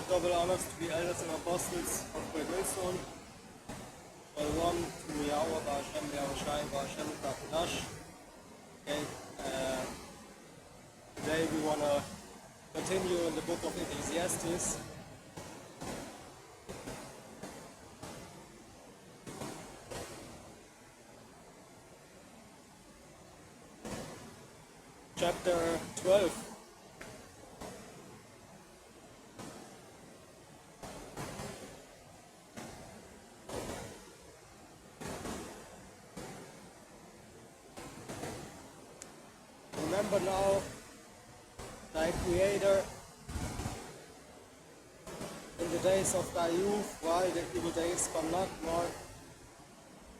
double honors to be elders and apostles of Great Millstone. Shalom to Yahweh, Ba'ashem, Yahushai, Ba'ashem, Ba'ashem. Okay, today we want to continue in the book of Ecclesiastes. Chapter 12. Remember now thy Creator in the days of thy youth, while the evil days come not, nor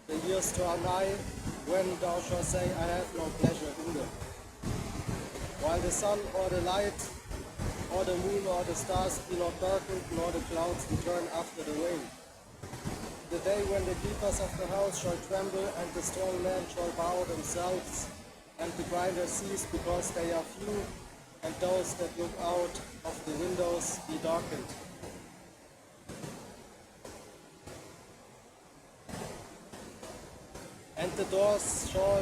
the years draw nigh, when thou shalt say, I have no pleasure in them. While the sun or the light, or the moon or the stars be not darkened, nor the clouds return after the rain. The day when the keepers of the house shall tremble, and the strong men shall bow themselves, and the grinders cease because they are few, and those that look out of the windows be darkened. And the doors shall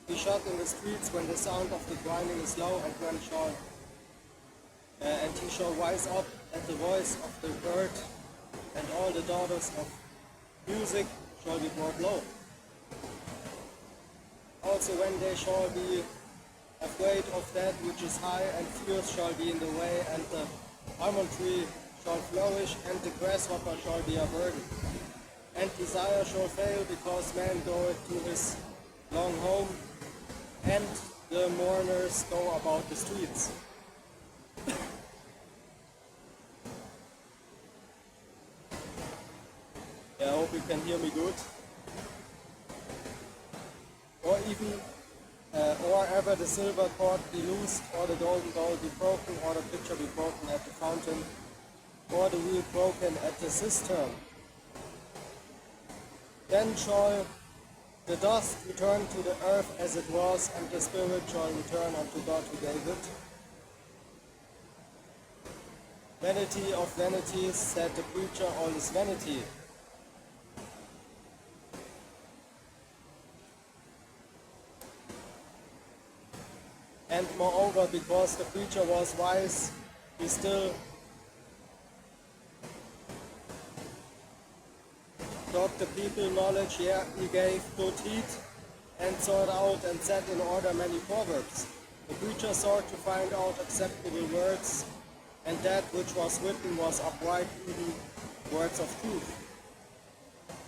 be shut in the streets when the sound of the grinding is low, and he shall rise up at the voice of the bird, and all the daughters of music shall be brought low. Also when they shall be afraid of that which is high, and fears shall be in the way, and the almond tree shall flourish, and the grasshopper shall be a burden. And desire shall fail, because man goeth to his long home, and the mourners go about the streets. I hope you can hear me good. Or even, or ever the silver cord be loosed, or the golden bowl be broken, or the pitcher be broken at the fountain, or the wheel broken at the cistern. Then shall the dust return to the earth as it was, and the spirit shall return unto God who gave it. Vanity of vanities, said the preacher, all is vanity. And moreover, because the preacher was wise, he still taught the people knowledge, yea, he gave good heed, and sought out and set in order many proverbs. The preacher sought to find out acceptable words, and that which was written was upright, even words of truth.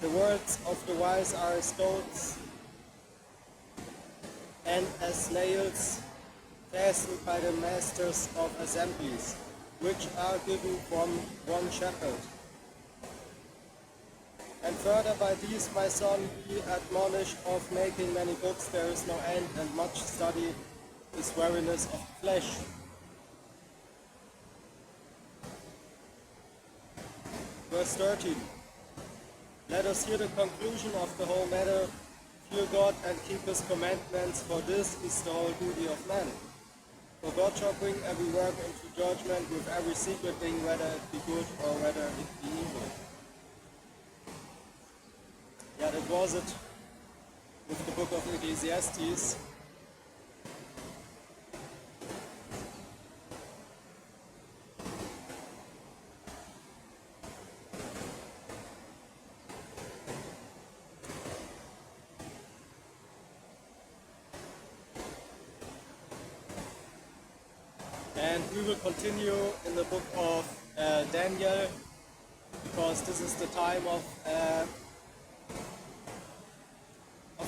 The words of the wise are as goads, and as nails fastened by the masters of assemblies, which are given from one shepherd. And further by these, my son, be admonished of making many books, there is no end, and much study is weariness of flesh. Verse 13. Let us hear the conclusion of the whole matter. Fear God and keep his commandments, for this is the whole duty of man. For God shall bring every work into judgment with every secret thing, whether it be good or whether it be evil. Yeah, that was it with the book of Ecclesiastes. And we will continue in the book of Daniel, because this is the time of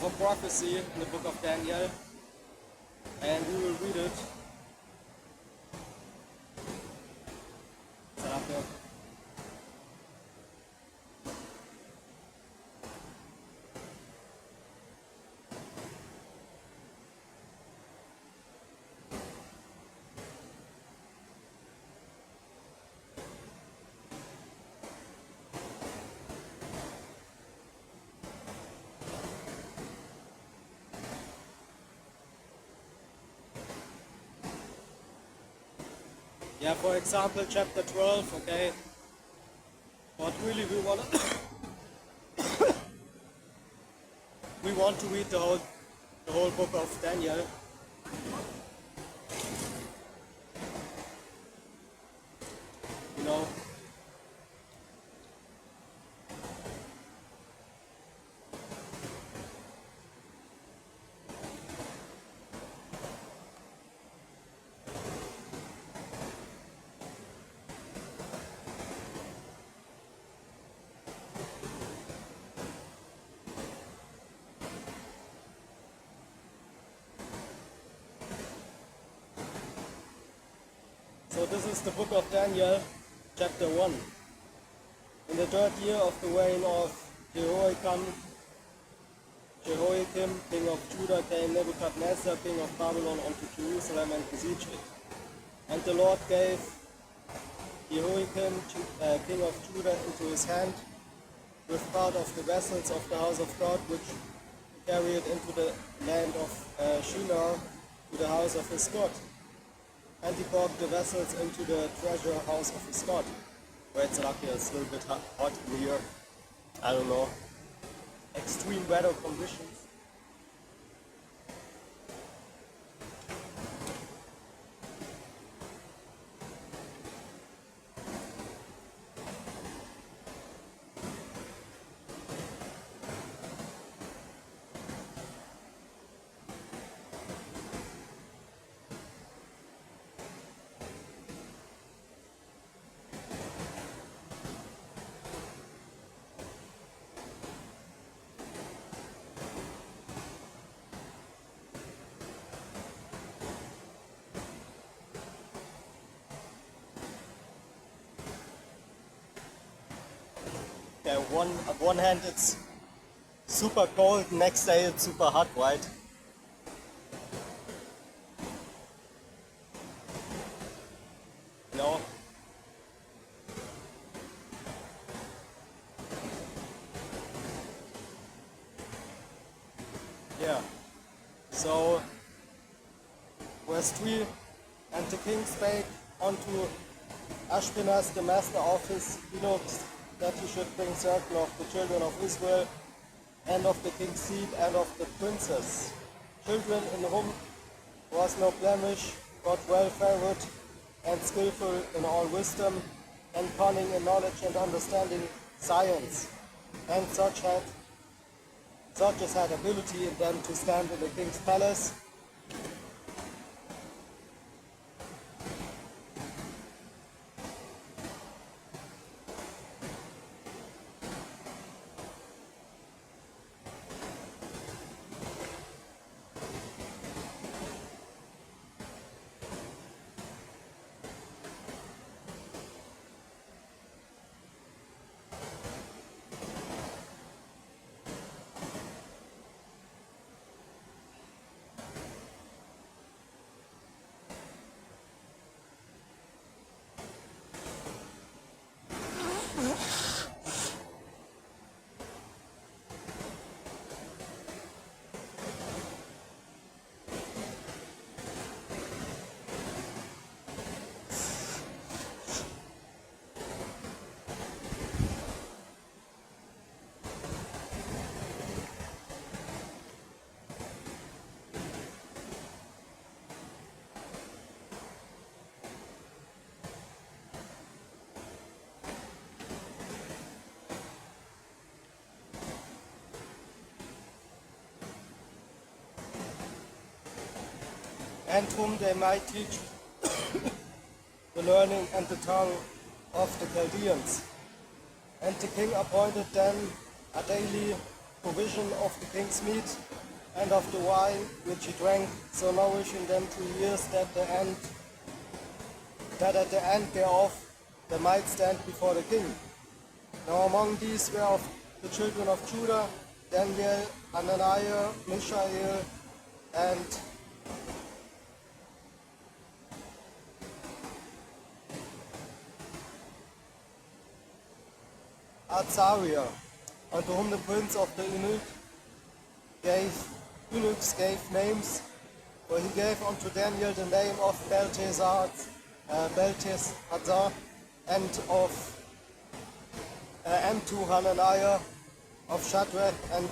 a prophecy in the book of Daniel, and we will read it. Yeah, for example, chapter 12, okay. But really we want to read the whole book of Daniel. You know. So this is the book of Daniel, chapter 1. In the third year of the reign of Jehoiakim, king of Judah, came Nebuchadnezzar, king of Babylon, unto Jerusalem and besieged it. And the Lord gave Jehoiakim, king of Judah, into his hand, with part of the vessels of the house of God, which he carried into the land of Shinar, to the house of his God. And he brought the vessels into the treasure house of his God. Where it's lucky, it's a little bit hot in here. I don't know. Extreme weather conditions. Okay, on one hand it's super cold, next day it's super hot, right? No. Yeah. So verse 3, and the king spake unto Ashpenaz, the master of his eunuchs, that he should bring certain of the children of Israel, and of the king's seed, and of the princes, children in whom was no blemish, but well favored, and skillful in all wisdom, and cunning in knowledge and understanding science, and such as had ability in them to stand in the king's palace. And whom they might teach the learning and the tongue of the Chaldeans. And the king appointed them a daily provision of the king's meat and of the wine which he drank, so nourishing them 2 years, that at the end thereof they might stand before the king. Now among these were of the children of Judah, Daniel, Hananiah, Mishael, and Azariah, unto whom the prince of the eunuchs gave names, for he gave unto Daniel the name of Belteshazzar, Belteshazzar, and to Hananiah of Shadrach, and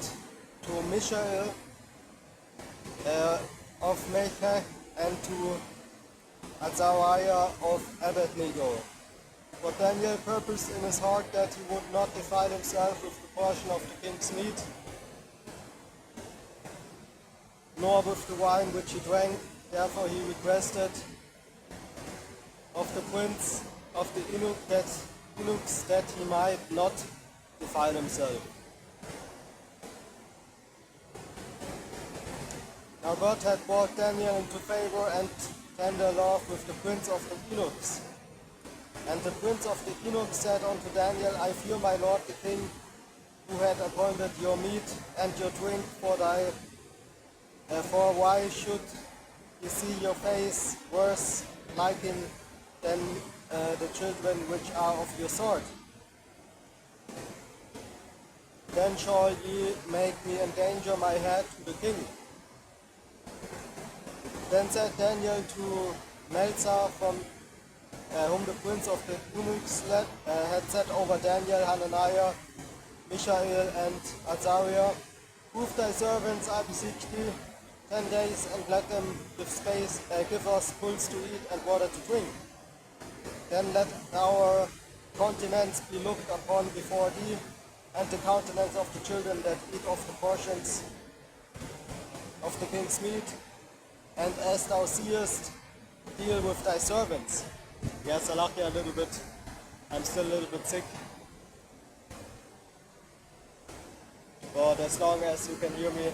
to Mishael of Meshach, and to Azariah of Abednego. But Daniel purposed in his heart that he would not defile himself with the portion of the king's meat, nor with the wine which he drank. Therefore he requested of the prince of the eunuchs that he might not defile himself. Now God had brought Daniel into favor and tender love with the prince of the eunuchs. And the prince of the eunuchs said unto Daniel, I fear my lord the king, who had appointed your meat and your drink for why should he see your face worse liking than the children which are of your sort? Then shall ye make me endanger my head to the king. Then said Daniel to Melzar, from whom the prince of the eunuchs had set over Daniel, Hananiah, Mishael, and Azariah, prove thy servants, I beseech thee, 10 days, and let them give us bulls to eat and water to drink. Then let our countenance be looked upon before thee, and the countenance of the children that eat of the portions of the king's meat, and as thou seest, deal with thy servants. Yes, I laugh here a little bit. I'm still a little bit sick. But as long as you can hear me,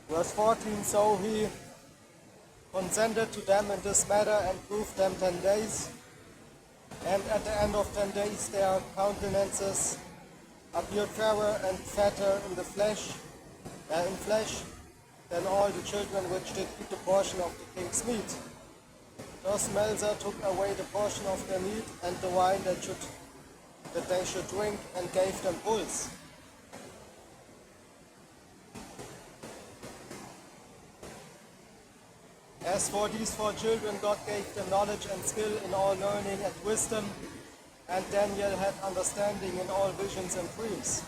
verse 14, so he consented to them in this matter and proved them 10 days. And at the end of 10 days their countenances appeared fairer and fatter in flesh than all the children which did eat the portion of the king's meat. Thus Melzar took away the portion of their meat and the wine that they should drink, and gave them bulls. As for these 4 children, God gave them knowledge and skill in all learning and wisdom, and Daniel had understanding in all visions and dreams.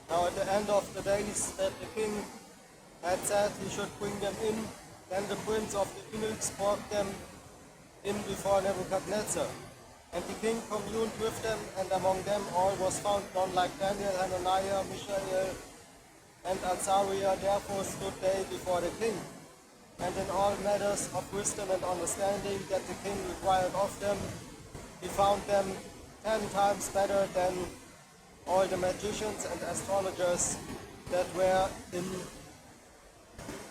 Now at the end of the days that the king had said he should bring them in, then the prince of the eunuchs brought them in before Nebuchadnezzar. And the king communed with them, and among them all was found none like Daniel, Hananiah, Mishael, and Azariah. Therefore stood they before the king. And in all matters of wisdom and understanding that the king required of them, he found them 10 times better than all the magicians and astrologers that were in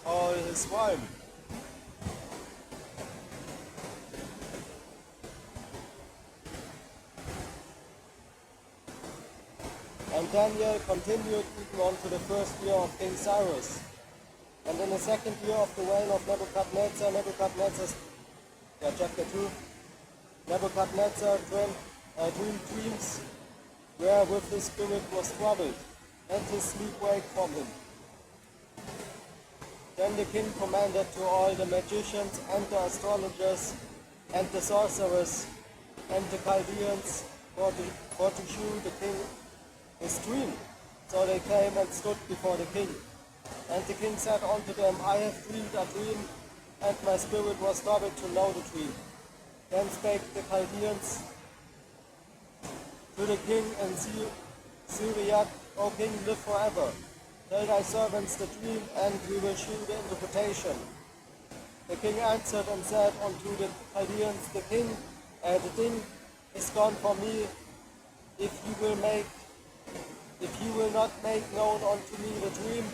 all his realm. And Daniel continued even unto the first year of King Cyrus. And in the second year of the reign of Nebuchadnezzar, chapter 2, Nebuchadnezzar dreamed dreams wherewith his spirit was troubled, and his sleep waked from him. Then the king commanded to all the magicians and the astrologers and the sorcerers and the Chaldeans for to shew the king his dream. So they came and stood before the king. And the king said unto them, I have dreamed a dream, and my spirit was troubled to know the dream. Then spake the Chaldeans to the king in Syriac, O king, live forever. Tell thy servants the dream, and we will shew the interpretation. The king answered and said unto the Chaldeans, the thing is gone from me. If you will not make known unto me the dream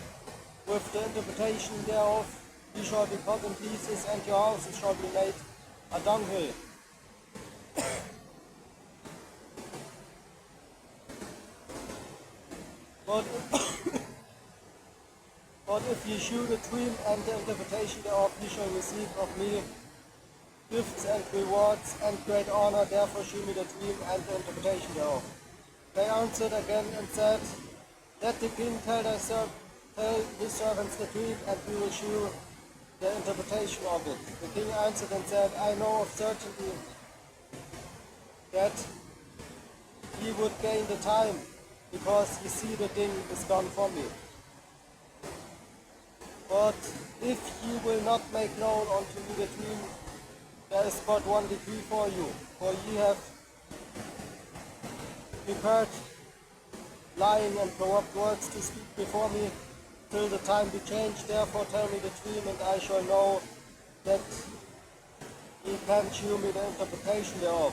with the interpretation thereof, ye shall be cut in pieces, and your houses shall be made a dunghill. But, but if ye shew the dream and the interpretation thereof, ye shall receive of me gifts and rewards and great honor. Therefore shew me the dream and the interpretation thereof. They answered again and said, let the king tell his servants the dream, and we will shew the interpretation of it. The king answered and said, I know of certainty that ye would gain the time, because ye see the thing is gone from me. But if ye will not make known unto me the dream, there is but one decree for you, for ye have prepared lying and corrupt words to speak before me, till the time be changed. Therefore tell me the dream, and I shall know that ye can shew me the interpretation thereof.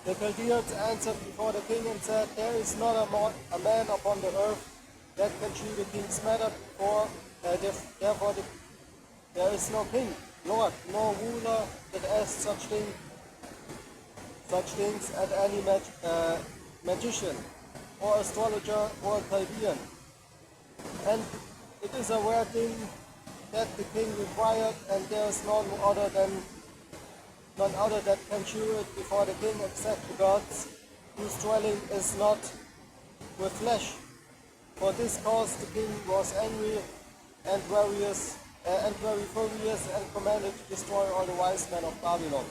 The Chaldeans answered before the king and said, there is not a man upon the earth that can shew the king's matter before, therefore there is no king, lord, no ruler that asks such things at any magician, or astrologer, or Chaldean. And it is a rare thing that the king required, and there is none other that can shew it before the king except the gods, whose dwelling is not with flesh. For this cause the king was angry and very furious, and commanded to destroy all the wise men of Babylon.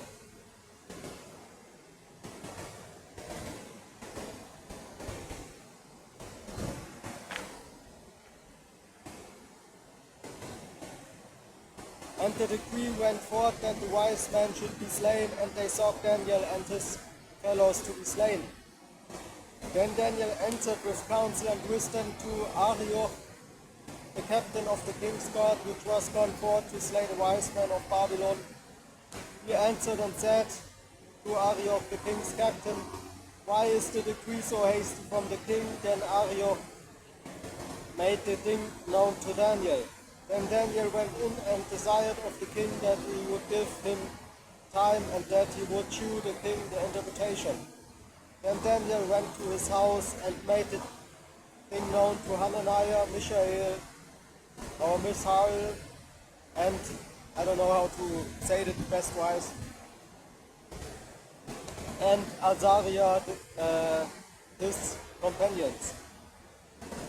And the decree went forth that the wise men should be slain, and they sought Daniel and his fellows to be slain. Then Daniel answered with counsel and wisdom to Arioch, the captain of the king's guard, which was gone forth to slay the wise men of Babylon. He answered and said to Arioch, the king's captain, why is the decree so hasty from the king? Then Arioch made the thing known to Daniel. Then Daniel went in and desired of the king that he would give him time, and that he would shew the king the interpretation. Then Daniel went to his house and made the thing known to Hananiah, Mishael, or Mishael, and I don't know how to say it best wise, and Azariah, his companions,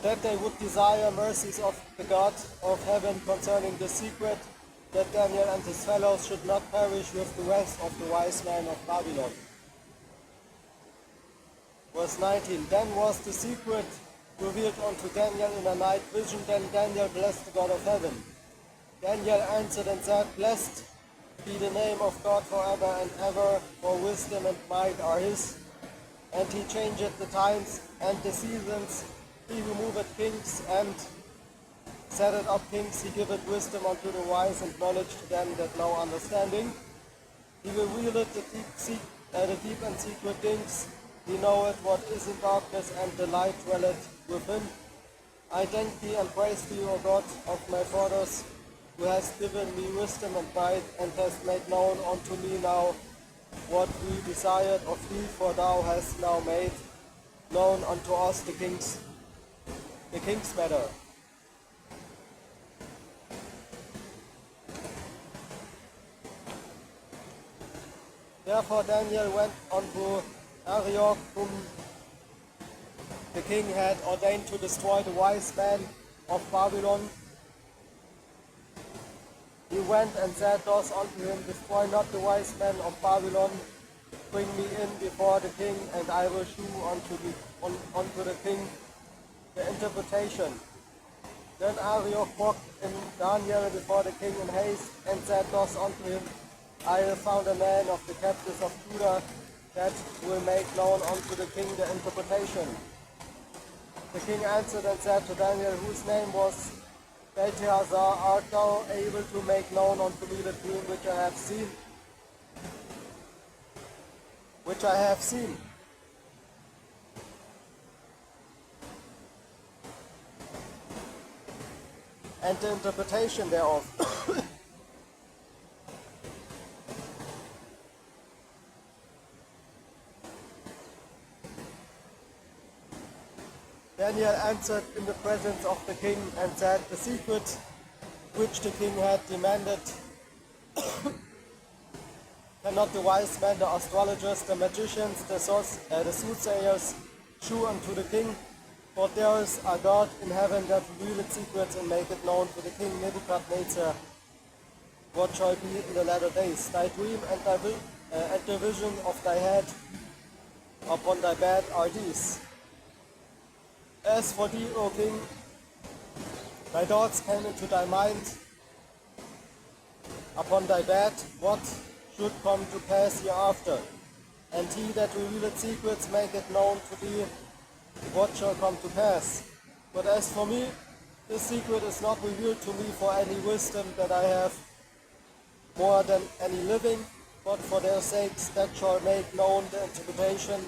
that they would desire mercies of the God of heaven concerning the secret, that Daniel and his fellows should not perish with the rest of the wise men of Babylon. Verse 19, then was the secret revealed unto Daniel in a night vision. Then Daniel blessed the God of heaven. Daniel answered and said, blessed be the name of God forever and ever, for wisdom and might are his. And he changeth the times and the seasons. He removeth kings and setteth up kings. He giveth wisdom unto the wise, and knowledge to them that know understanding. He revealeth the deep and secret things. He knoweth what is in darkness, and the light dwelleth with him. I thank thee and praise thee, O God of my fathers, who hast given me wisdom and might, and hast made known unto me now what we desired of thee, for thou hast now made known unto us the king's matter. Therefore Daniel went unto Arioch, whom the king had ordained to destroy the wise men of Babylon. He went and said thus unto him, destroy not the wise men of Babylon, bring me in before the king, and I will shew unto the king the interpretation. Then Arioch brought in Daniel before the king in haste, and said thus unto him, I have found a man of the captives of Judah, that will make known unto the king the interpretation. The king answered and said to Daniel, whose name was Belteshazzar, art thou able to make known unto me the dream which I have seen? And the interpretation thereof. Daniel answered in the presence of the king and said, the secret which the king had demanded cannot the wise men, the astrologers, the magicians, the soothsayers shew unto the king? For there is a God in heaven that revealeth secrets and maketh known to the king Nebuchadnezzar what shall be in the latter days. Thy dream and the vision of thy head upon thy bed are these. As for thee, O king, thy thoughts came into thy mind upon thy bed, what should come to pass hereafter. And he that revealeth secrets maketh known to thee what shall come to pass. But as for me, this secret is not revealed to me for any wisdom that I have more than any living, but for their sakes that shall make known the interpretation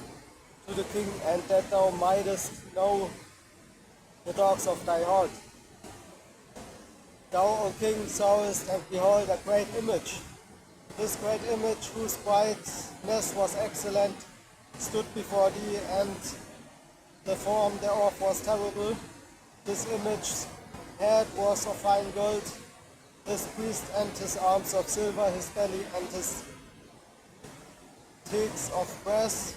to the king, and that thou mightest know the thoughts of thy heart. Thou, O king, sawest and behold a great image. This great image, whose brightness was excellent, stood before thee, and the form thereof was terrible. This image's head was of fine gold, his breast and his arms of silver, his belly and his thighs of brass.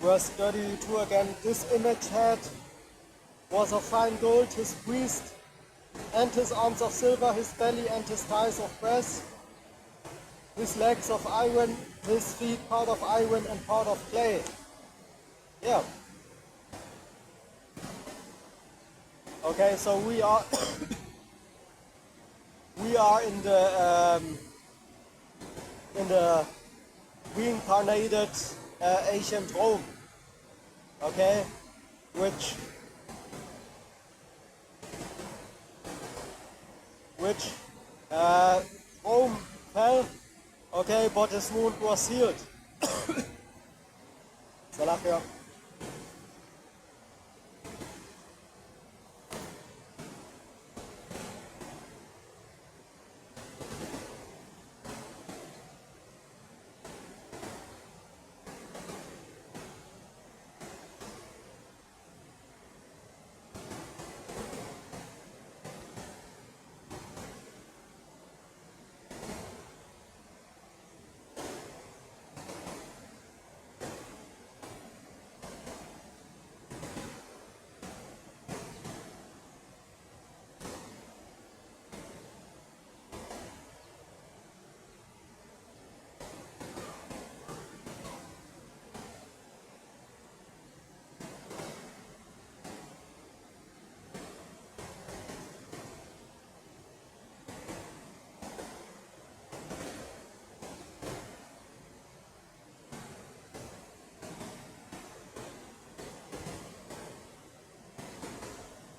Verse 32 again, this image head was of fine gold, his breast and his arms of silver, his belly and his thighs of brass, his legs of iron, his feet part of iron and part of clay. Yeah. Okay, so we are we are in the reincarnated ancient Rome. Okay, which Rome fell. Okay, but his wound was healed. Salafia.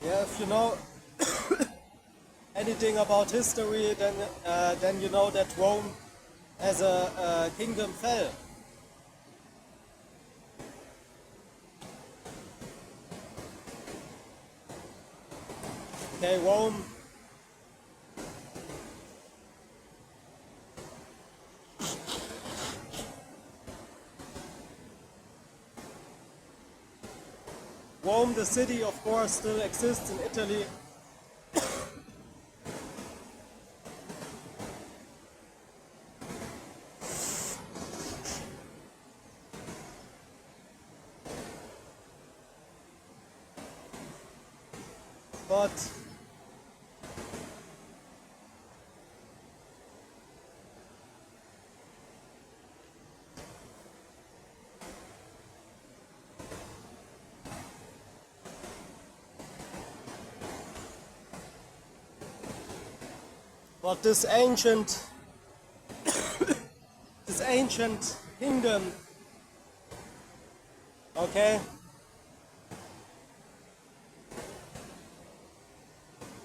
Yeah, if you know anything about history, then you know that Rome as a kingdom fell. Okay, Rome, the city, of course, still exists in Italy. But But this ancient this ancient kingdom, okay,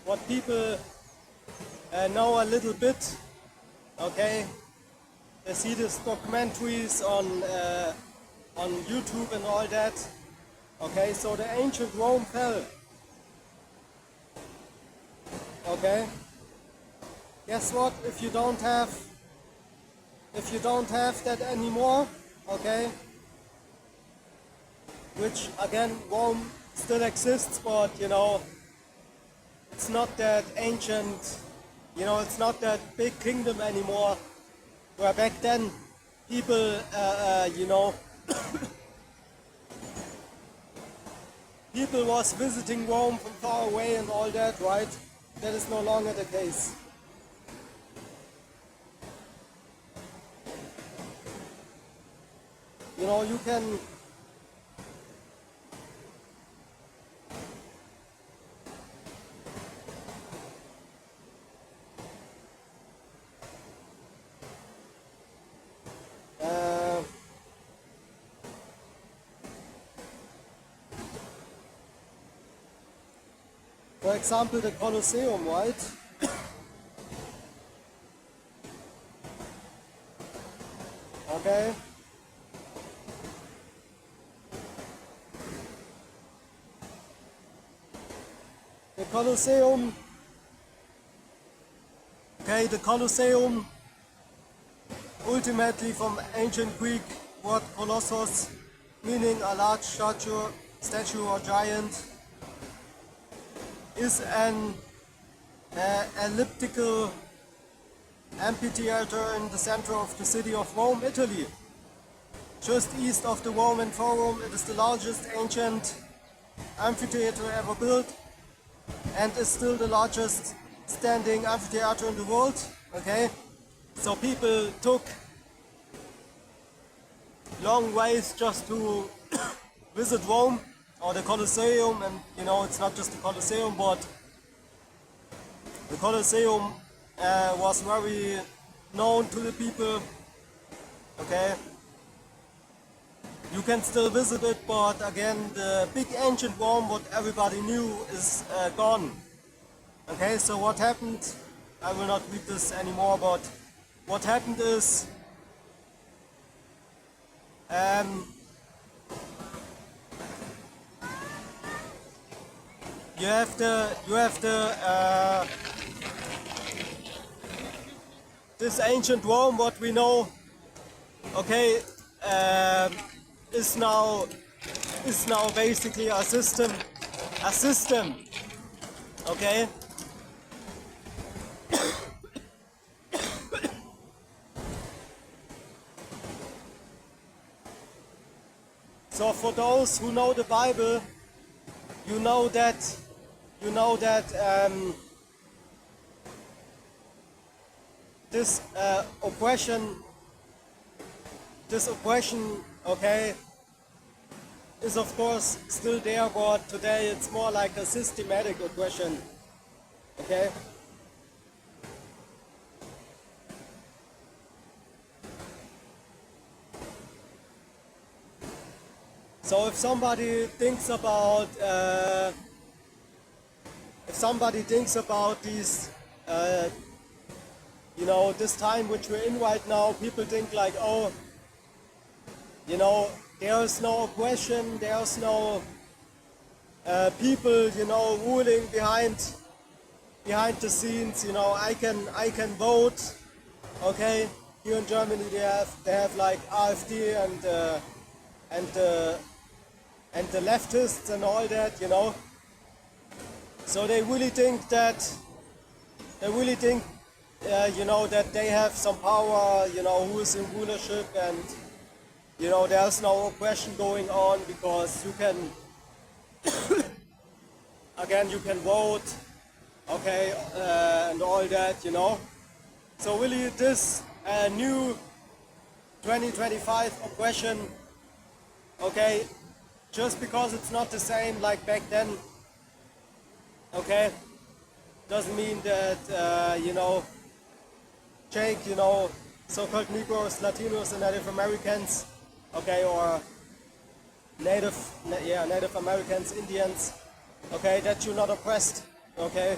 what people know a little bit, okay, they see these documentaries on YouTube and all that, okay, so the ancient Rome fell, okay, guess what, if you don't have that anymore, okay, which again Rome still exists, but you know it's not that ancient, you know, it's not that big kingdom anymore, where back then people you know people was visiting Rome from far away and all that, right? That is no longer the case. You know, you can for example, the Colosseum, right? Okay. The Colosseum, okay, the Colosseum, ultimately from ancient Greek word kolossos, meaning a large statue or giant, is an elliptical amphitheater in the center of the city of Rome, Italy. Just east of the Roman Forum, it is the largest ancient amphitheater ever built and is still the largest standing amphitheater in the world. Okay, so people took long ways just to visit Rome or the Colosseum, and you know it's not just the Colosseum, but the Colosseum was very known to the people. Okay, you can still visit it, but again the big ancient Rome, what everybody knew, is gone. Okay, so what happened, I will not read this anymore, but what happened is you have the this ancient Rome, what we know, okay, is now basically a system, okay. So for those who know the Bible, you know that this oppression, okay, is of course still there, but today it's more like a systematic oppression, okay. So if somebody thinks about these, you know, this time which we're in right now, people think like, oh, you know, there's no oppression, there's no people, you know, ruling behind the scenes. You know, I can vote, okay. Here in Germany they have like AfD and the leftists and all that, you know. So they really think you know, that they have some power, you know, who is in rulership, and you know there's no oppression going on because you can again you can vote, okay, and all that, you know. So really this new 2025 oppression, okay, just because it's not the same like back then, okay, doesn't mean that you know Jake, you know, so-called Negroes, Latinos, and Native Americans, okay, or Native Americans, Indians, okay, that you're not oppressed, okay.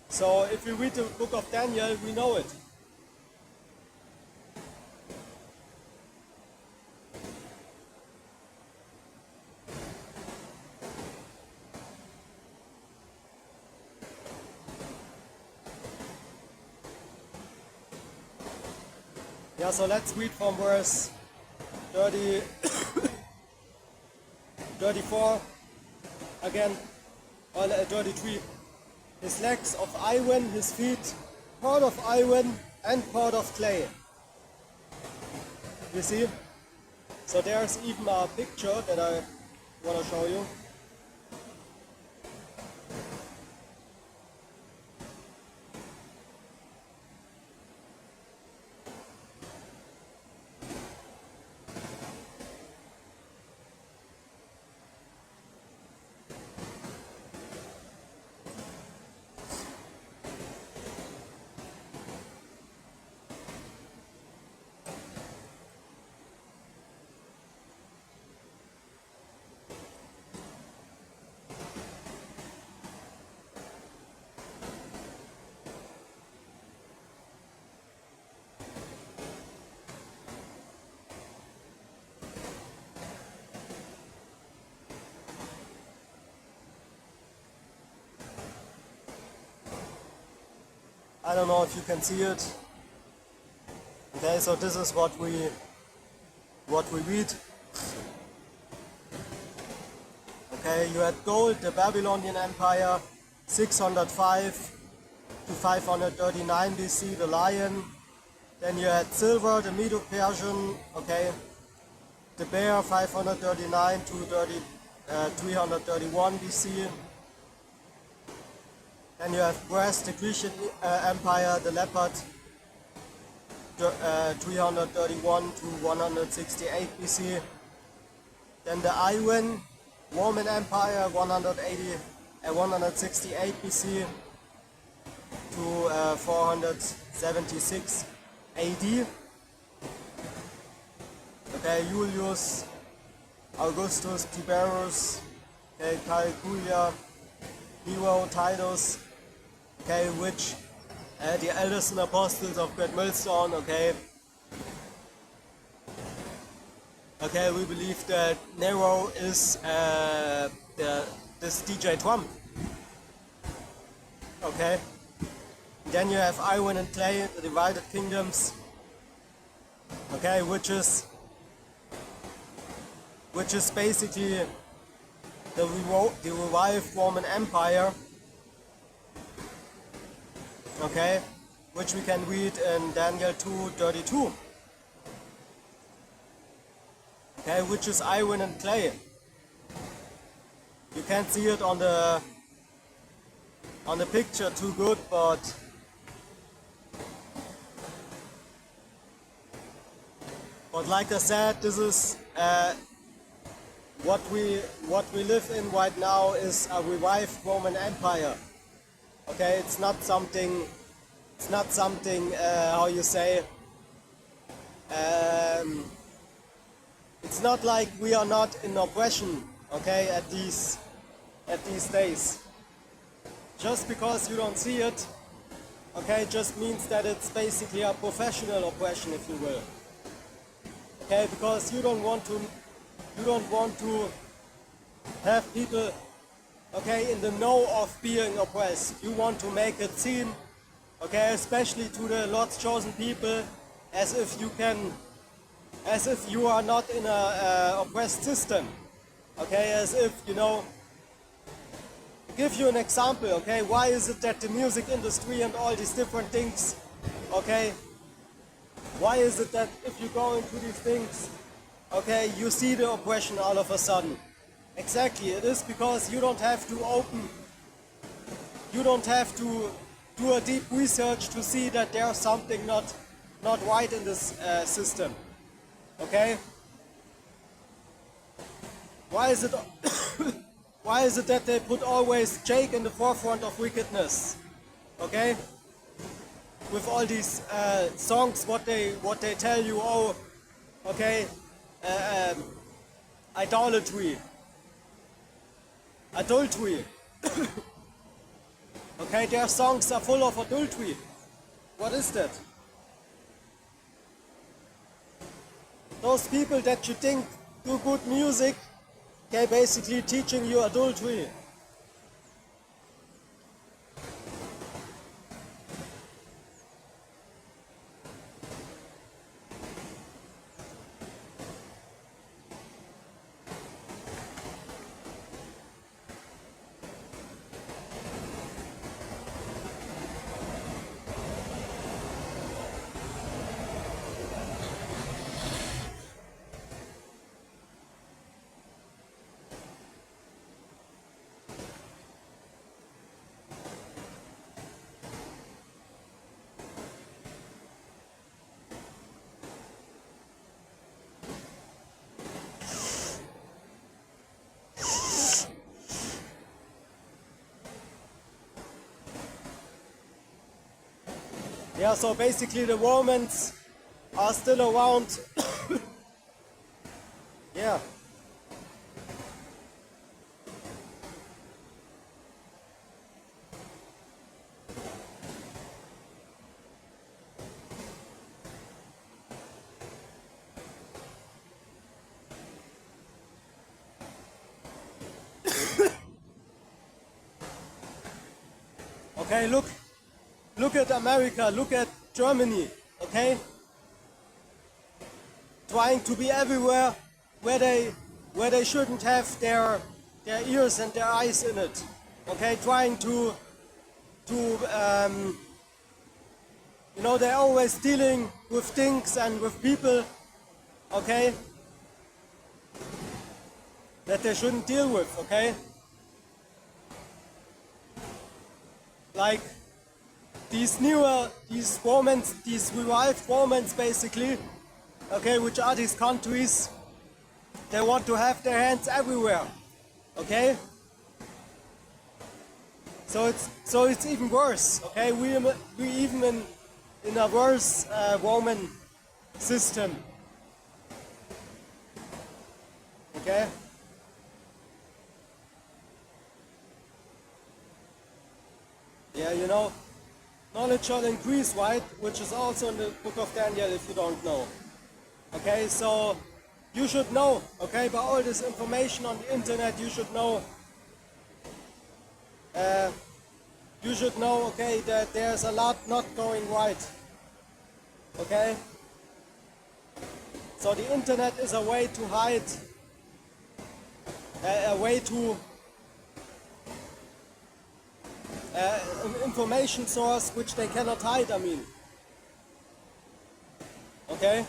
So if we read the book of Daniel, we know it. Yeah, so let's read from verse 30, 34 again, or 33. His legs of iron, his feet part of iron and part of clay. You see? So there's even a picture that I want to show you. I don't know if you can see it. Okay, so this is what we read. Okay, you had gold, the Babylonian Empire, 605 to 539 BC, the lion. Then you had silver, the Medo-Persian, okay, the bear, 539 to 331 BC. Then you have brass, the Grecian Empire, the leopard, 331 to 168 BC. Then the iron, Roman Empire, 168 BC to 476 AD. Okay, Julius, Augustus, Tiberius, okay, Caligula, Nero, Titus, okay, which the elders and apostles of Great Millstone, okay. Okay, we believe that Nero is this DJ Trump. Okay. Then you have iron and clay, the divided kingdoms. Okay, which is basically the revived Roman Empire. Okay, which we can read in Daniel 2:32. Okay, which is iron and clay. You can't see it on the picture too good, but like I said, this is what we live in right now is a revived Roman Empire. Okay, it's not something how you say, it's not like we are not in oppression, okay, at these days. Just because you don't see it, okay, just means that it's basically a professional oppression, if you will. Okay, because you don't want to have people, okay, in the know of being oppressed. You want to make it seem, okay, especially to the Lord's chosen people, as if you are not in a oppressed system. Okay, as if, you know, give you an example, okay, why is it that the music industry and all these different things, okay, why is it that if you go into these things, okay, you see the oppression all of a sudden? Exactly, it is because you don't have to do a deep research to see that there's something not right in this system. Okay? Why is it why is it that they put always Jake in the forefront of wickedness? okay? With all these songs, what they tell you, oh, okay, idolatry, adultery. Okay, their songs are full of adultery. What is that? Those people that you think do good music, they're basically teaching you adultery. Yeah, so basically the Romans are still around. Yeah. Okay, look at America, look at Germany, okay? Trying to be everywhere where they shouldn't have their ears and their eyes in it. Okay, trying to you know, they're always dealing with things and with people, okay, that they shouldn't deal with, okay? Like these Romans, these revived Romans basically, okay, which are these countries, they want to have their hands everywhere, okay? So it's even worse, okay? We even in a worse Roman system, okay? Yeah, you know, knowledge shall increase, right? Which is also in the book of Daniel, if you don't know. Okay, so you should know, okay, by all this information on the internet, you should know, okay, that there's a lot not going right, okay? So the internet is a way to hide, a way to, an information source which they cannot hide, I mean, okay?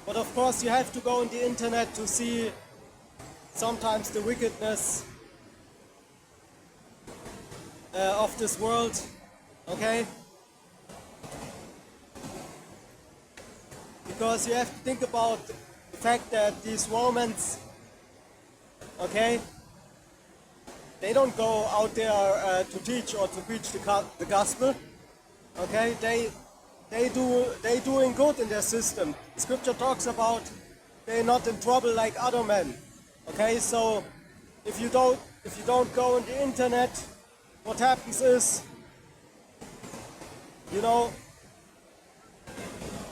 But of course you have to go on the internet to see sometimes the wickedness of this world, okay? Because you have to think about the fact that these Romans, okay, they don't go out there to teach or to preach the gospel, okay? They doing good in their system. Scripture talks about they're not in trouble like other men. Okay, so if you don't go on the internet, what happens is, you know,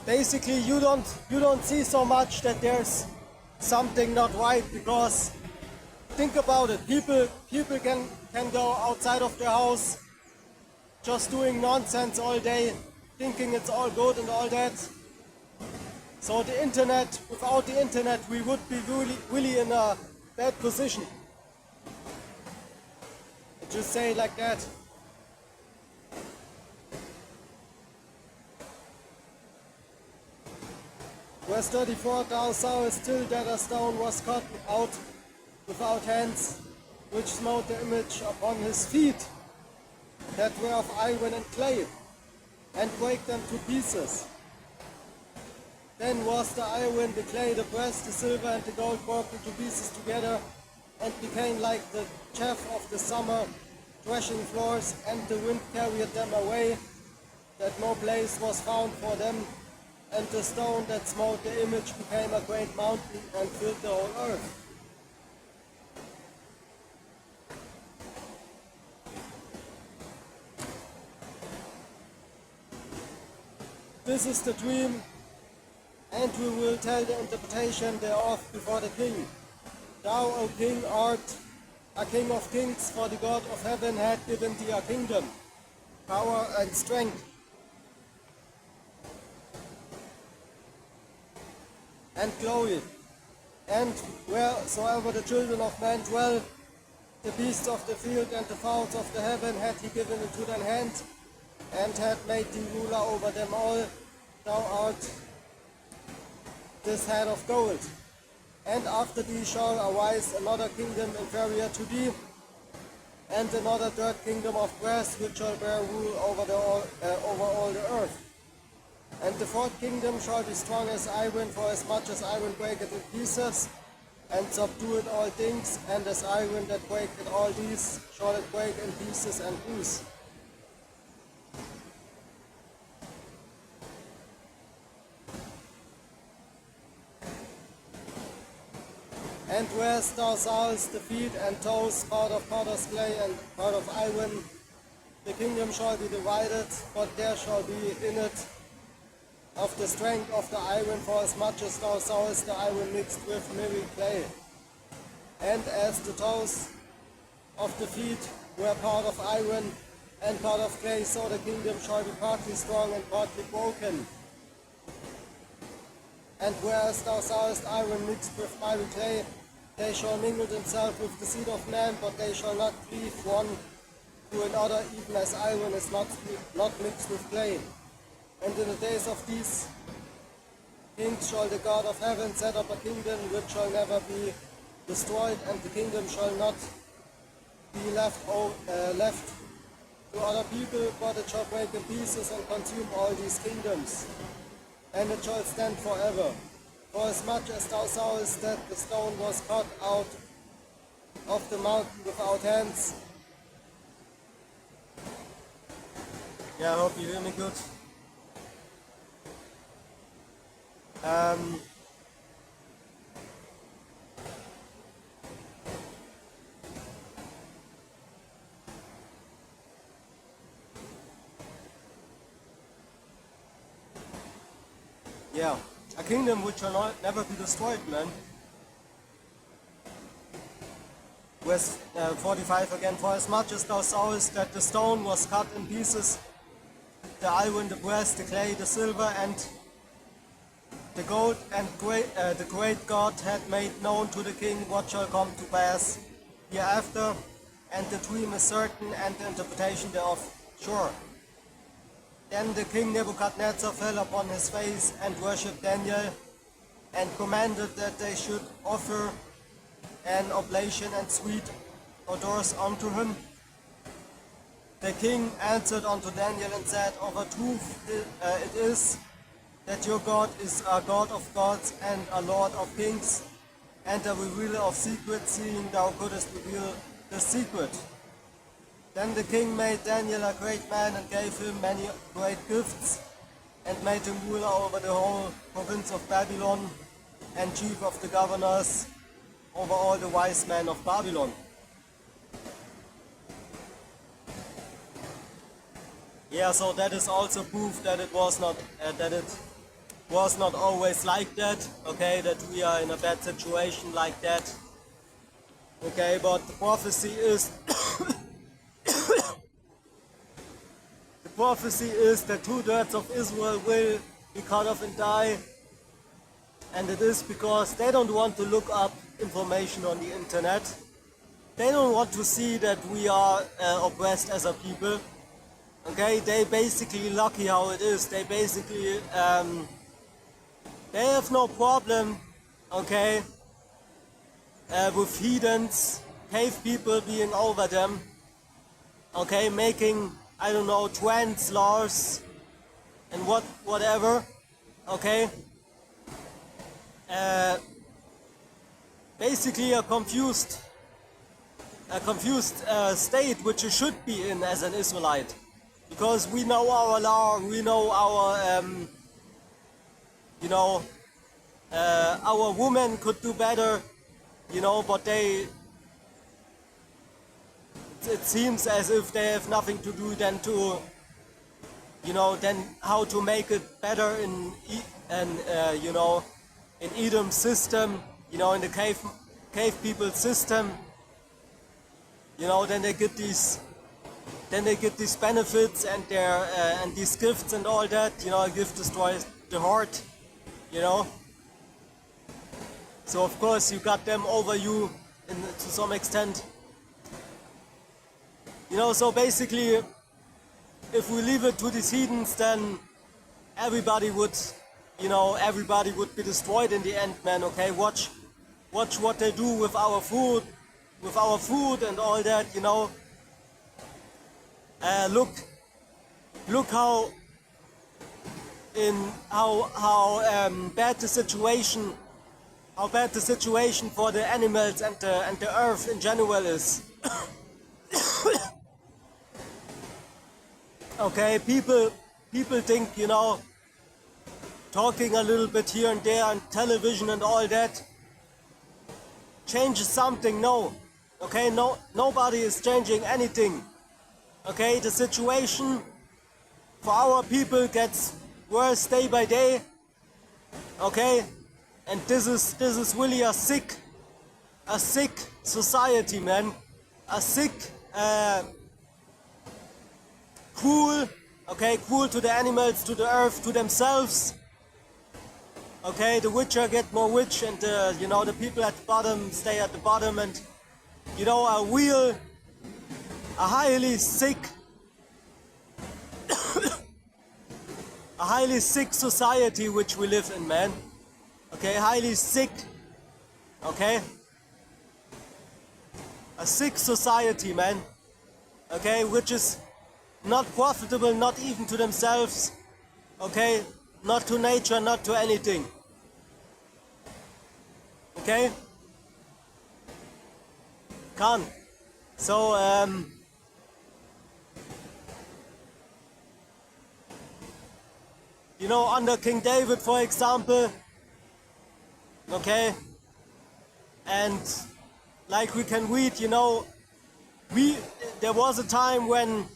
basically you don't see so much that there's something not right, because think about it, people can go outside of their house just doing nonsense all day, thinking it's all good and all that. So the internet, without the internet, we would be really in a bad position. Just say it like that. Verse 34, thou sawest still that a stone was cut out without hands, which smote the image upon his feet, that were of iron and clay, and brake them to pieces. Then was the iron, the clay, the brass, the silver, and the gold broken to pieces together, and became like the chaff of the summer, threshing floors, and the wind carried them away, that no place was found for them, and the stone that smote the image became a great mountain and filled the whole earth. This is the dream, and we will tell the interpretation thereof before the king. Thou, O king, art a king of kings, for the God of heaven hath given thee a kingdom, power and strength, and glory. And wheresoever the children of men dwell, the beasts of the field and the fowls of the heaven hath he given into thine hand, and hath made thee ruler over them all. Thou art this head of gold. And after thee shall arise another kingdom inferior to thee, and another third kingdom of brass, which shall bear rule over all the earth. And the fourth kingdom shall be strong as iron, for as much as iron breaketh in pieces, and subdueth all things, and as iron that breaketh all these, shall it break in pieces and bruise. And whereas thou sawest the feet and toes, part of potter's clay and part of iron, the kingdom shall be divided, but there shall be in it of the strength of the iron, for as much as thou sawest the iron mixed with miry clay. And as the toes of the feet were part of iron and part of clay, so the kingdom shall be partly strong and partly broken. And whereas thou sawest iron mixed with miry clay, they shall mingle themselves with the seed of man, but they shall not cleave one to another, even as iron is not mixed with clay. And in the days of these kings shall the God of heaven set up a kingdom which shall never be destroyed, and the kingdom shall not be left to other people, but it shall break in pieces and consume all these kingdoms, and it shall stand forever. For as much as thou sawest that the stone was cut out of the mountain without hands. Yeah, I hope you hear me good. Yeah, a kingdom which shall never be destroyed, man. Verse 45 again, for as much as thou sawest that the stone was cut in pieces, the iron, the brass, the clay, the silver, and the gold, and the great God had made known to the king what shall come to pass hereafter, and the dream is certain, and the interpretation thereof sure. Then the king Nebuchadnezzar fell upon his face and worshipped Daniel, and commanded that they should offer an oblation and sweet odors unto him. The king answered unto Daniel and said, of a truth it is that your God is a God of gods and a Lord of kings, and a revealer of secrets, seeing thou couldest reveal the secret. Then the king made Daniel a great man, and gave him many great gifts, and made him ruler over the whole province of Babylon, and chief of the governors over all the wise men of Babylon. Yeah, so that is also proof that it was not always like that. Okay, that we are in a bad situation like that. Okay, but the prophecy is the prophecy is that 2/3 of Israel will be cut off and die, and it is because they don't want to look up information on the internet. They don't want to see that we are oppressed as a people. Okay, they basically lucky how it is. They basically they have no problem, okay, with heathens, cave people being over them, okay, making, I don't know, trans laws and whatever, okay. Basically a confused state which you should be in as an Israelite, because we know our law, we know our our women could do better, but it seems as if they have nothing to do than to, then how to make it better in Edom's system, in the cave people's system. Then they get these benefits and their and these gifts and all that. A gift destroys the heart. So of course you got them over you to some extent. So basically, if we leave it to these heathens, then everybody would be destroyed in the end, man. Okay, watch what they do with our food and all that. Look how bad the situation for the animals and the earth in general is. Okay, people think, talking a little bit here and there on television and all that changes something. No. Okay, nobody is changing anything. Okay, the situation for our people gets worse day by day. Okay, and this is really a sick society, man. A sick, cruel to the animals, to the earth, to themselves. Okay, the richer get more rich, and the people at the bottom stay at the bottom, and a highly sick a highly sick society which we live in, man. Okay, highly sick. Okay, a sick society, man. Okay, which is not profitable, not even to themselves. Okay, not to nature, not to anything. Okay, can't. So under King David, for example, okay, and like we can read, there was a time when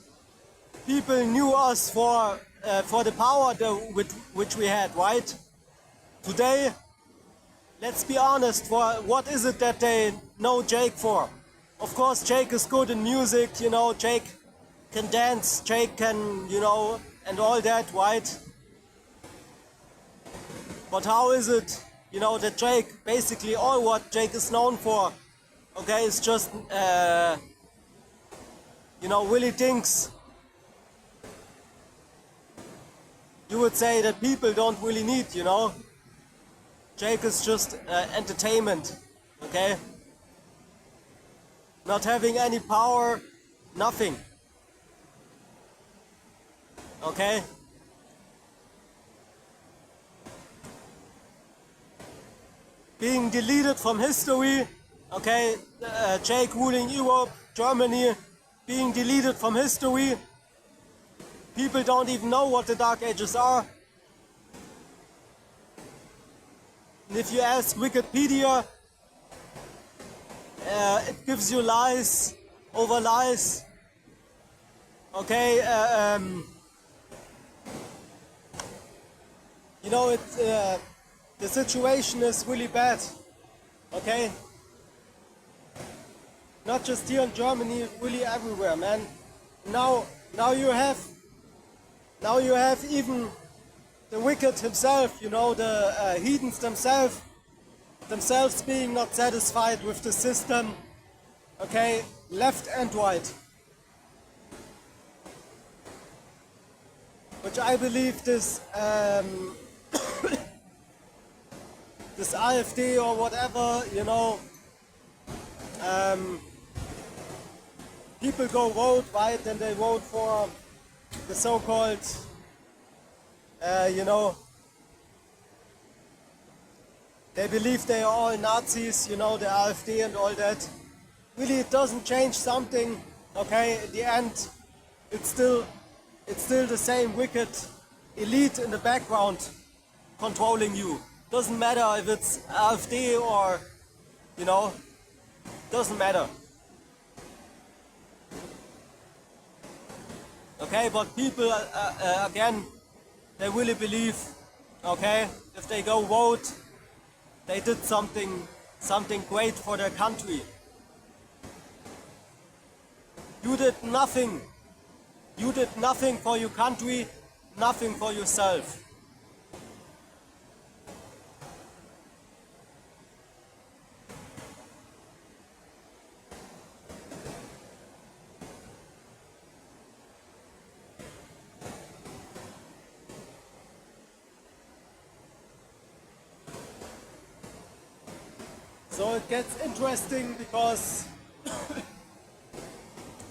people knew us for the power which we had, right? Today, let's be honest, for what is it that they know Jake for? Of course, Jake is good in music, Jake can dance, Jake can, and all that, right? But how is it, that Jake, basically all what Jake is known for, okay, is just, Willie thinks. You would say that people don't really need, Jake is just entertainment, okay? Not having any power, nothing. Okay? Being deleted from history, okay? Jake ruling Europe, Germany, being deleted from history. People don't even know what the Dark Ages are. And if you ask Wikipedia, it gives you lies over lies. Okay, the situation is really bad. Okay, not just here in Germany, really everywhere, man. Now you have even the wicked himself, the heathens themselves being not satisfied with the system, okay, left and right. Which I believe this this AfD or whatever, people go vote, right, and they vote for the so-called, they believe they are all Nazis, the AfD and all that. really it doesn't change something. Okay, in the end, it's still the same wicked elite in the background controlling you. Doesn't matter if it's AfD or, doesn't matter. Okay, but people, again, they really believe, okay, if they go vote, they did something great for their country. You did nothing. You did nothing for your country, nothing for yourself. So it gets interesting because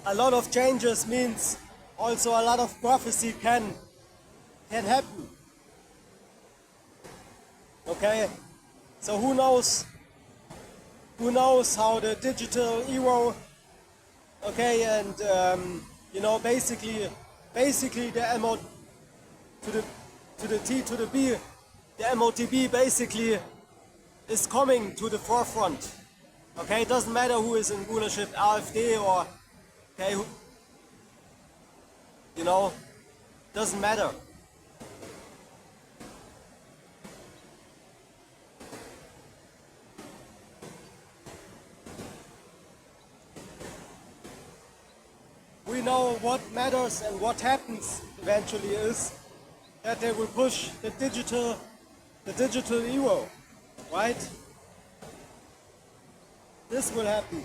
a lot of changes means also a lot of prophecy can happen. Okay, so who knows how the digital era, okay, and basically the MO to the T to the B, the MOTB basically is coming to the forefront. Okay, it doesn't matter who is in rulership, AfD or, okay, doesn't matter. We know what matters and what happens eventually is that they will push the digital era. Right? This will happen.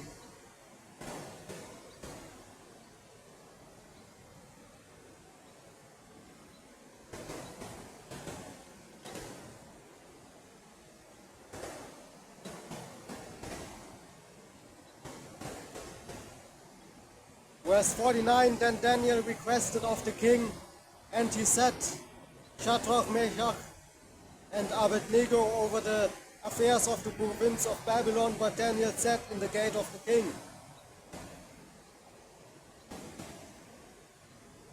Verse 49, then Daniel requested of the king, and he set Shadrach, Meshach, and Abednego over the affairs of the province of Babylon, but Daniel sat in the gate of the king.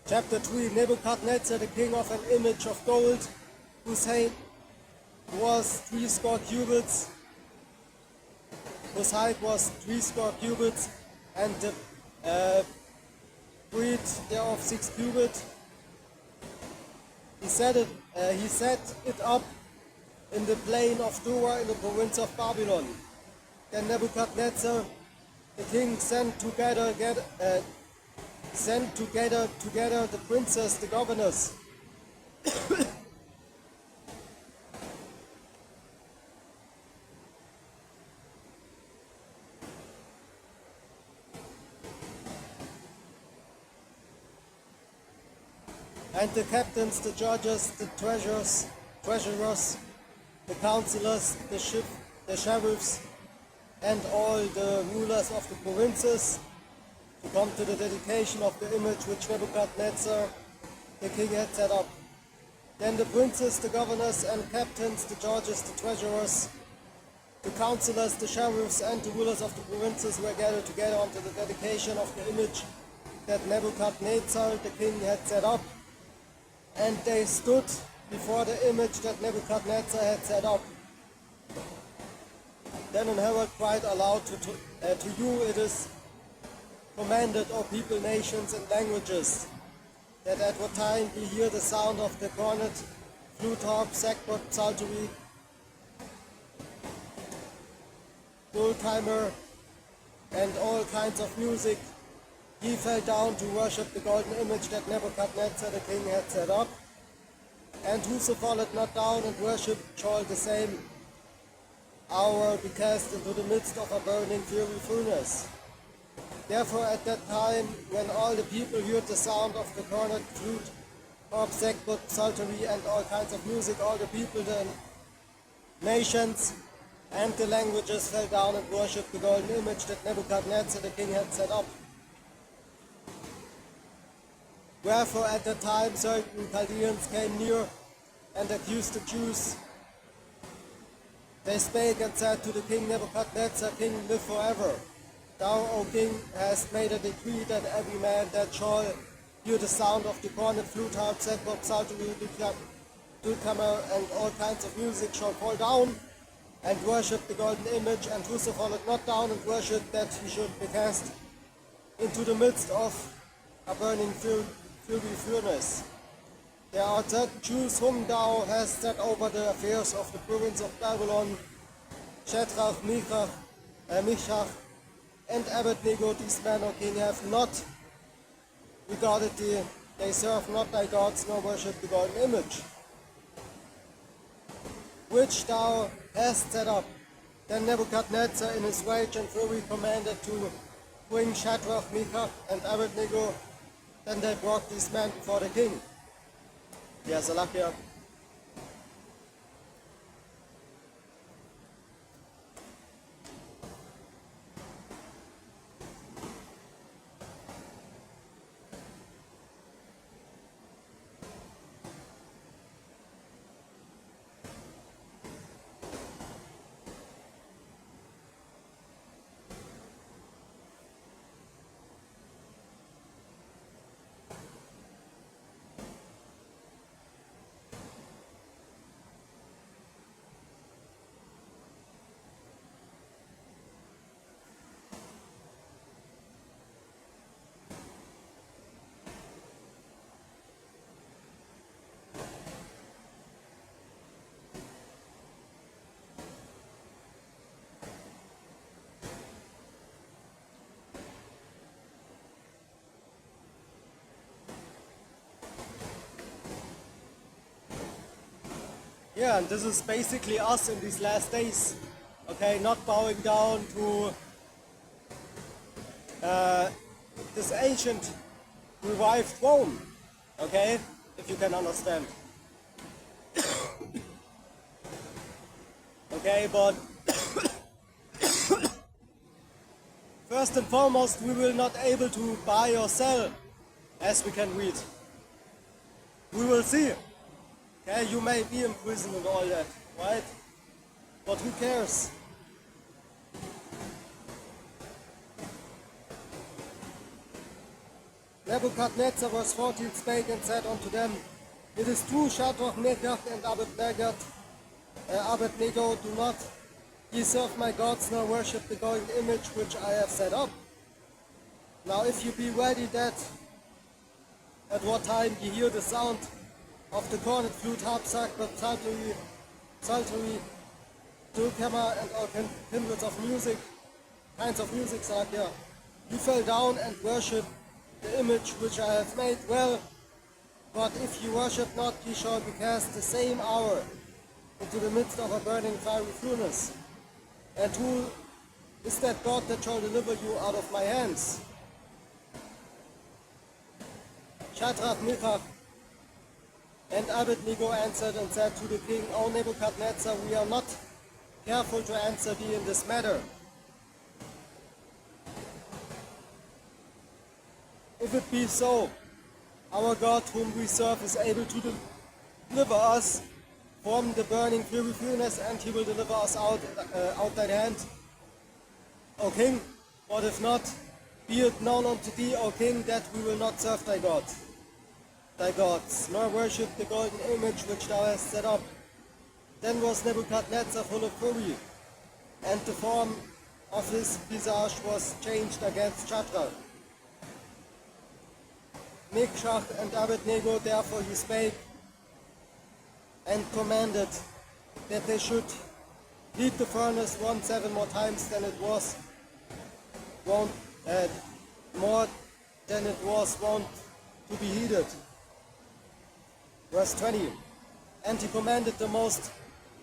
Chapter 3, Nebuchadnezzar, the king of an image of gold, whose height was 80 cubits, and the breadth thereof 6 cubits. He set it up in the plain of Dura in the province of Babylon. Then Nebuchadnezzar, the king, sent together the princes, the governors, and the captains, the judges, the treasurers, the counselors, the sheriffs, and all the rulers of the provinces to come to the dedication of the image which Nebuchadnezzar the king had set up. Then the princes, the governors and captains, the judges, the treasurers, the counselors, the sheriffs, and the rulers of the provinces were gathered together unto the dedication of the image that Nebuchadnezzar the king had set up. And they stood before the image that Nebuchadnezzar had set up. Then an herald cried aloud, to you it is commanded, O people, nations, and languages, that at what time ye hear the sound of the cornet, flute, harp, sackbut, psaltery, dulcimer, and all kinds of music, ye fell down to worship the golden image that Nebuchadnezzar the king had set up. And whoso falleth not down and worship shall the same hour be cast into the midst of a burning fiery furnace. Therefore at that time, when all the people heard the sound of the cornet, flute, harp, sackbut, psaltery, and all kinds of music, all the people, the nations, and the languages fell down and worshipped the golden image that Nebuchadnezzar the king had set up. Wherefore at that time certain Chaldeans came near and accused the Jews. They spake and said to the king Nebuchadnezzar, King, live forever. Thou, O king, hast made a decree that every man that shall hear the sound of the cornet, flute, harp, sackbut, psaltery, dulcimer, and all kinds of music shall fall down and worship the golden image, and whoso falleth not down and worship, that he should be cast into the midst of a burning fury furnace. There are certain Jews whom thou hast set over the affairs of the province of Babylon, Shadrach, Meshach, and Abednego. These men, O king, have not regarded thee. They serve not thy gods, nor worship the golden image, which thou hast set up. Then Nebuchadnezzar in his rage and fury commanded to bring Shadrach, Meshach, and Abednego. Then they brought these men before the king. Yeah, Salakia. Yeah, and this is basically us in these last days. Okay, not bowing down to this ancient revived Rome. Okay, if you can understand. Okay, but first and foremost, we will not able to buy or sell, as we can read. We will see. Okay, you may be in prison and all that, right? But who cares? Nebuchadnezzar verse 14 spake and said unto them, It is true, Shadrach, Meshach, and Abednego, do not ye serve my gods, nor worship the golden image which I have set up. Now if you be ready that at what time ye hear the sound of the cornet, flute, harp, sackbut, psaltery, dulcimer, and all kindreds of music, kinds of music, Sakia, you fell down and worship the image which I have made. Well, but if you worship not, ye shall be cast the same hour into the midst of a burning fiery furnace. And who is that God that shall deliver you out of my hands? Shadrach, Meshach, and Abednego answered and said to the king, O Nebuchadnezzar, we are not careful to answer thee in this matter. If it be so, our God whom we serve is able to deliver us from the burning fury furnace, and he will deliver us out thine hand, O king. But if not, be it known unto thee, O king, that we will not serve thy gods, nor worship the golden image which thou hast set up. Then was Nebuchadnezzar full of fury, and the form of his visage was changed against Shadrach, Meshach, and Abednego. Therefore he spake and commanded that they should heat the furnace 7 more times than it was wont, more than it was wont to be heated. Verse 20. And he commanded the most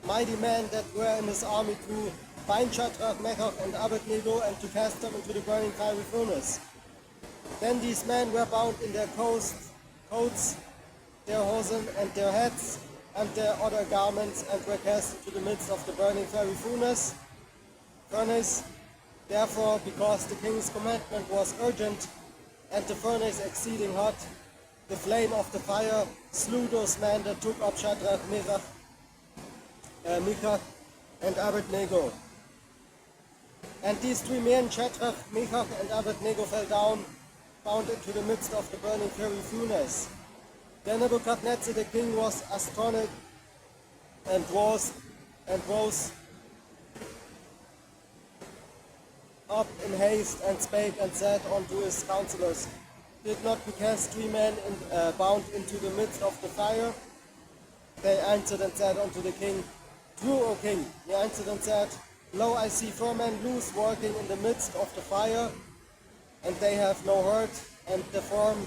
mighty men that were in his army to bind Shadrach, Meshach, and Abednego, and to cast them into the burning fiery furnace. Then these men were bound in their coats, their hosen, and their hats, and their other garments, and were cast into the midst of the burning fiery furnace. Therefore, because the king's commandment was urgent, and the furnace exceeding hot, the flame of the fire slew those men that took up Shadrach, Meshach, and Abednego. And these three men, Shadrach, Meshach, and Abednego, fell down, bound into the midst of the burning fiery furnace. Then Nebuchadnezzar the king was astonished and rose up in haste and spake and said unto his counselors, Did not we cast three men bound into the midst of the fire? They answered and said unto the king, True, O king. He answered and said, Lo, I see four men loose working in the midst of the fire, and they have no hurt, and the form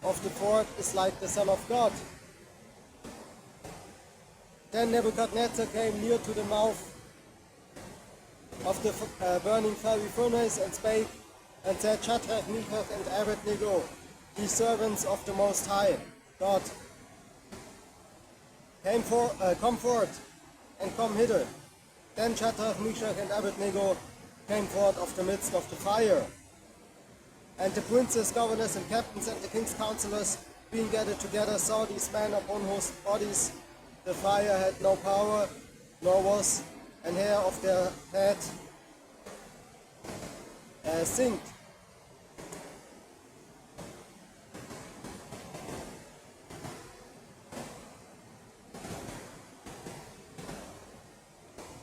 of the fourth is like the Son of God. Then Nebuchadnezzar came near to the mouth of the burning fiery furnace and spake and said, Shadrach, Meshach, and Abednego, ye servants of the Most High God, come forth and come hither. Then Shadrach, Meshach, and Abednego came forth of the midst of the fire. And the princes, governors, and captains, and the king's counselors, being gathered together, saw these men upon whose bodies the fire had no power, nor was an hair of their head singed.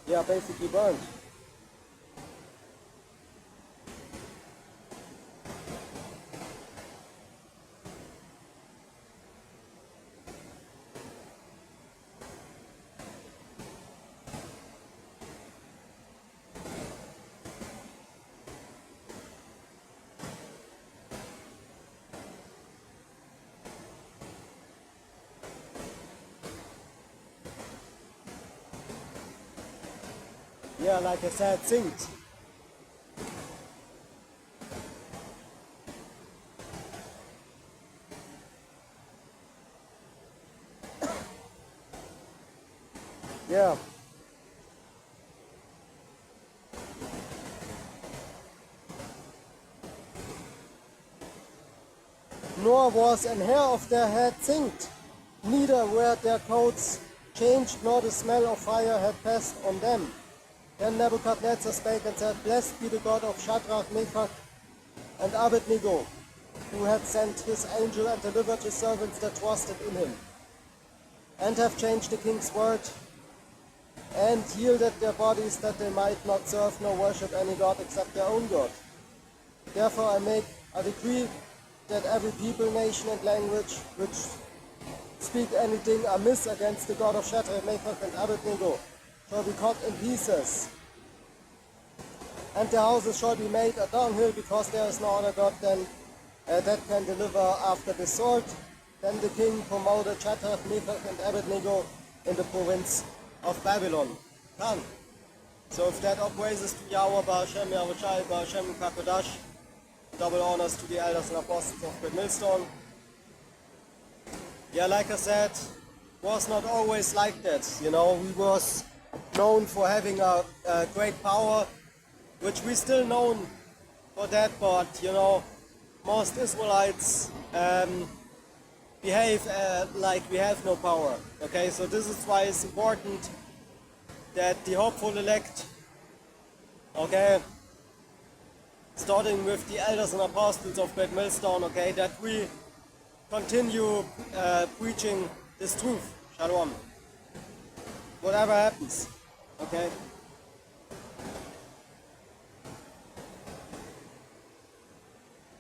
Yeah, basically burned. Yeah, like I said, synced. Yeah. Nor was an hair of their head singed, neither were their coats changed, nor the smell of fire had passed on them. Then Nebuchadnezzar spake and said, Blessed be the God of Shadrach, Meshach, and Abednego, who hath sent his angel and delivered his servants that trusted in him, and have changed the king's word, and yielded their bodies that they might not serve nor worship any god except their own God. Therefore I make a decree that every people, nation, and language which speak anything amiss against the God of Shadrach, Meshach, and Abednego shall be cut in pieces, and their houses shall be made a dunghill, because there is no other God than that can deliver after the sword. Then the king promoted Shadrach, Meshach, and Abednego in the province of Babylon. Done. So if that all praises to Yahweh, Ba'ashem, Yahushai, Ba'ashem, Kakodash, double honors to the elders and apostles of Great Millstone. Yeah, like I said, was not always like that. You know, we was known for having a great power, which we still known for that, but you know, most Israelites behave like we have no power. Okay, so this is why it's important that the hopeful elect, okay, starting with the elders and apostles of Great Millstone, okay, that we continue preaching this truth. Shalom. Whatever happens, okay?